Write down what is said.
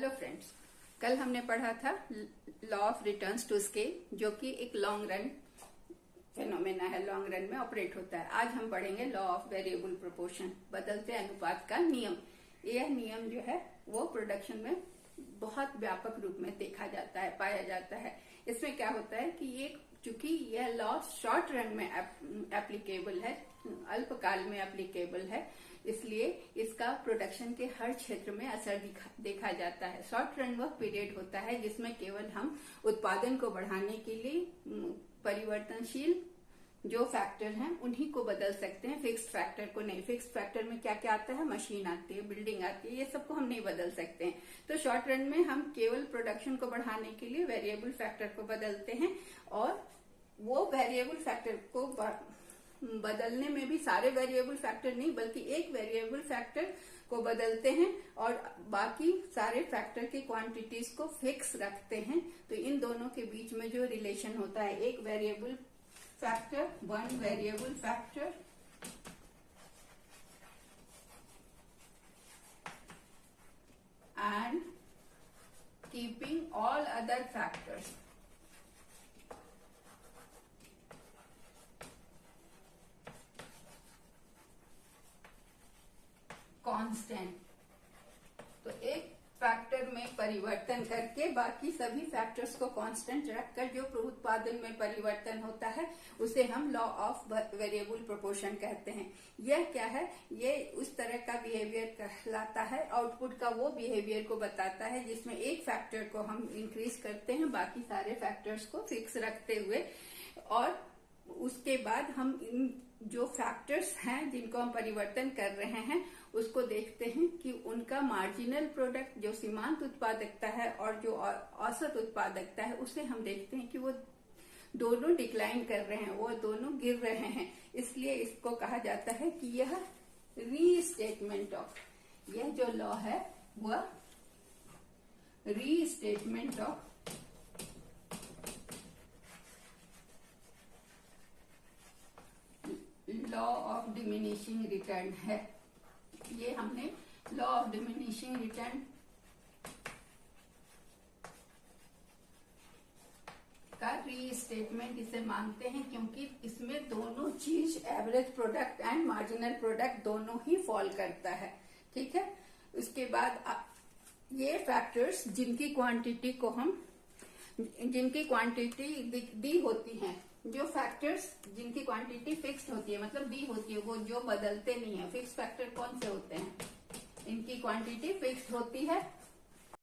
Hello friends, कल हमने पढ़ा था law of returns to scale, जो कि एक लॉन्ग रन फेनोमेना है, लॉन्ग रन में ऑपरेट होता है। आज हम पढ़ेंगे लॉ ऑफ वेरिएबल प्रोपोर्शन, बदलते अनुपात का नियम। यह नियम जो है वो प्रोडक्शन में बहुत व्यापक रूप में देखा जाता है, पाया जाता है। इसमें क्या होता है कि ये चूंकि यह लॉ शॉर्ट रन में एप्लीकेबल है, अल्पकाल में एप्लीकेबल है, इसलिए इसका प्रोडक्शन के हर क्षेत्र में असर देखा जाता है। शॉर्ट रन वह पीरियड होता है जिसमें केवल हम उत्पादन को बढ़ाने के लिए परिवर्तनशील जो फैक्टर हैं उन्हीं को बदल सकते हैं, फिक्स्ड फैक्टर को नहीं। फिक्स्ड फैक्टर में क्या क्या आता है? मशीन आती है, बिल्डिंग आती है, ये सबको हम नहीं बदल सकते हैं। तो शॉर्ट रन में हम केवल प्रोडक्शन को बढ़ाने के लिए वेरिएबल फैक्टर को बदलते हैं, और वो वेरिएबल फैक्टर को बदलने में भी सारे वेरिएबल फैक्टर नहीं बल्कि एक वेरिएबल फैक्टर को बदलते हैं और बाकी सारे फैक्टर की क्वांटिटीज को फिक्स रखते हैं। तो इन दोनों के बीच में जो रिलेशन होता है, एक variable factor, one variable factor and keeping all other factors constant. तो एक फैक्टर में परिवर्तन करके बाकी सभी फैक्टर्स को कांस्टेंट रखकर जो उत्पादन में परिवर्तन होता है उसे हम लॉ ऑफ वेरिएबल प्रोपोर्शन कहते हैं। यह क्या है? ये उस तरह का बिहेवियर कहलाता है, आउटपुट का वो बिहेवियर को बताता है जिसमें एक फैक्टर को हम इंक्रीज करते हैं बाकी सारे फैक्टर्स को फिक्स रखते हुए, और उसके बाद हम इन जो फैक्टर्स हैं जिनको हम परिवर्तन कर रहे हैं उसको देखते हैं कि उनका मार्जिनल प्रोडक्ट जो सीमांत उत्पादकता है और जो औसत उत्पादकता है उसे हम देखते हैं कि वो दोनों डिक्लाइन कर रहे हैं, वो दोनों गिर रहे हैं। इसलिए इसको कहा जाता है कि यह रीस्टेटमेंट ऑफ, यह जो लॉ है वह restatement of law of diminishing return है। ये हमने लॉ ऑफ डिमिनिशिंग रिटर्न का रीस्टेटमेंट इसे मानते हैं क्योंकि इसमें दोनों चीज, average product and marginal product, दोनों ही फॉल करता है। ठीक है। उसके बाद ये फैक्टर्स जिनकी क्वांटिटी दी होती है, जो फैक्टर्स जिनकी क्वांटिटी फिक्स्ड होती है, मतलब दी होती है, वो जो बदलते नहीं है। फिक्स फैक्टर कौन से होते हैं? इनकी क्वांटिटी फिक्स्ड होती है